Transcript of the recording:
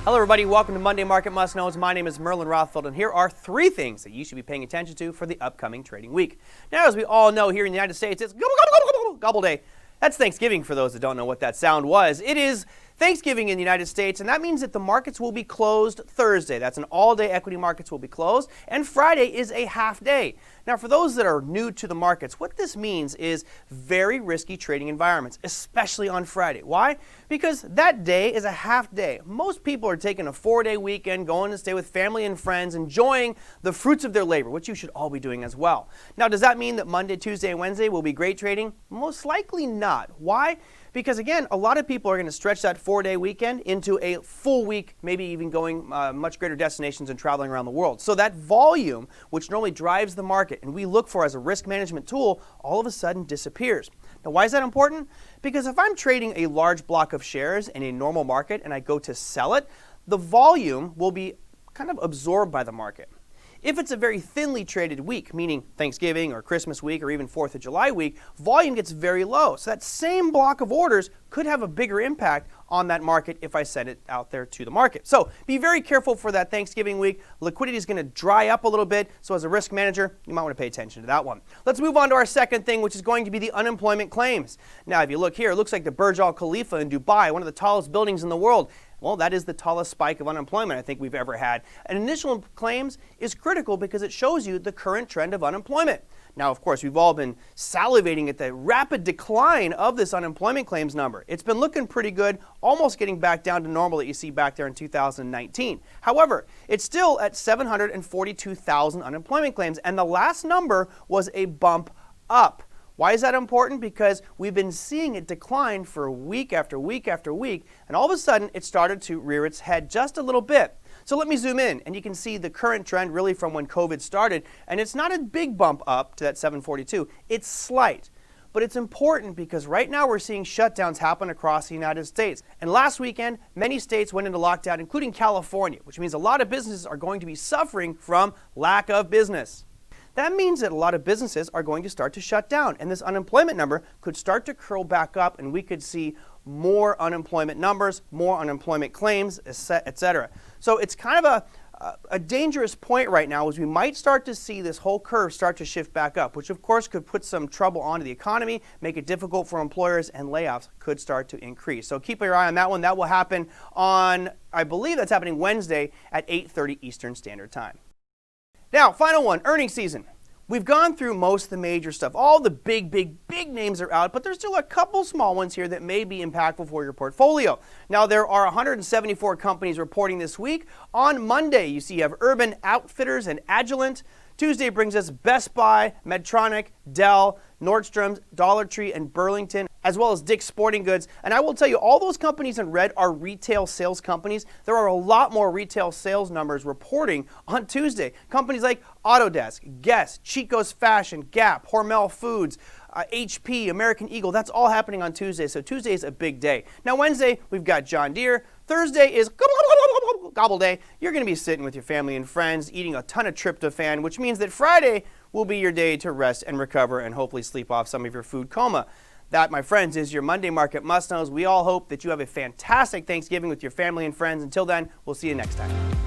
Hello everybody, welcome to Monday Market Must Knows. My name is Merlin Rothfeld and here are 3 things that you should be paying attention to for the upcoming trading week. Now, as we all know, here in the United States, it's gobble, gobble, gobble, gobble, gobble day. That's Thanksgiving for those that don't know what that sound was. It is Thanksgiving in the United States, and that means that the markets will be closed Thursday. That's an all-day equity markets will be closed, and Friday is a half day. Now, for those that are new to the markets, what this means is very risky trading environments, especially on Friday. Why? Because that day is a half day. Most people are taking a 4-day weekend, going to stay with family and friends, enjoying the fruits of their labor, which you should all be doing as well. Now, does that mean that Monday, Tuesday, and Wednesday will be great trading? Most likely not. Why? Because again, a lot of people are going to stretch that 4-day weekend into a full week, maybe even going much greater destinations and traveling around the world. So that volume, which normally drives the market and we look for as a risk management tool, all of a sudden disappears. Now, why is that important? Because if I'm trading a large block of shares in a normal market and I go to sell it, the volume will be kind of absorbed by the market. If it's a very thinly traded week, meaning Thanksgiving or Christmas week or even 4th of July week, volume gets very low. So that same block of orders could have a bigger impact on that market if I send it out there to the market. So be very careful for that Thanksgiving week. Liquidity is going to dry up a little bit. So as a risk manager, you might want to pay attention to that one. Let's move on to our second thing, which is going to be the unemployment claims. Now, if you look here, it looks like the Burj Al Khalifa in Dubai, one of the tallest buildings in the world. Well, that is the tallest spike of unemployment I think we've ever had. And initial claims is critical because it shows you the current trend of unemployment. Now, of course, we've all been salivating at the rapid decline of this unemployment claims number. It's been looking pretty good, almost getting back down to normal that you see back there in 2019. However, it's still at 742,000 unemployment claims, and the last number was a bump up. Why is that important? Because we've been seeing it decline for week after week after week, and all of a sudden it started to rear its head just a little bit. So let me zoom in, and you can see the current trend really from when COVID started, and it's not a big bump up to that 742. It's slight. But it's important because right now we're seeing shutdowns happen across the United States. And last weekend, many states went into lockdown, including California, which means a lot of businesses are going to be suffering from lack of business. That means that a lot of businesses are going to start to shut down, and this unemployment number could start to curl back up, and we could see more unemployment numbers, more unemployment claims, etc. So it's kind of a dangerous point right now as we might start to see this whole curve start to shift back up, which of course could put some trouble onto the economy, make it difficult for employers, and layoffs could start to increase. So keep your eye on that one. That will happen on, I believe that's happening Wednesday at 8:30 Eastern Standard Time. Now, final one, earnings season. We've gone through most of the major stuff. All the big names are out, but there's still a couple small ones here that may be impactful for your portfolio. Now, there are 174 companies reporting this week. On Monday, you see you have Urban Outfitters and Agilent. Tuesday brings us Best Buy, Medtronic, Dell, Nordstrom's, Dollar Tree, and Burlington, as well as Dick's Sporting Goods. And I will tell you, all those companies in red are retail sales companies. There are a lot more retail sales numbers reporting on Tuesday. Companies like Autodesk, Guess, Chico's Fashion, Gap, Hormel Foods, HP, American Eagle. That's all happening on Tuesday. So Tuesday is a big day. Now, Wednesday, we've got John Deere. Thursday is gobble day. You're going to be sitting with your family and friends, eating a ton of tryptophan, which means that Friday will be your day to rest and recover and hopefully sleep off some of your food coma. That, my friends, is your Monday Market Must Knows. We all hope that you have a fantastic Thanksgiving with your family and friends. Until then, we'll see you next time.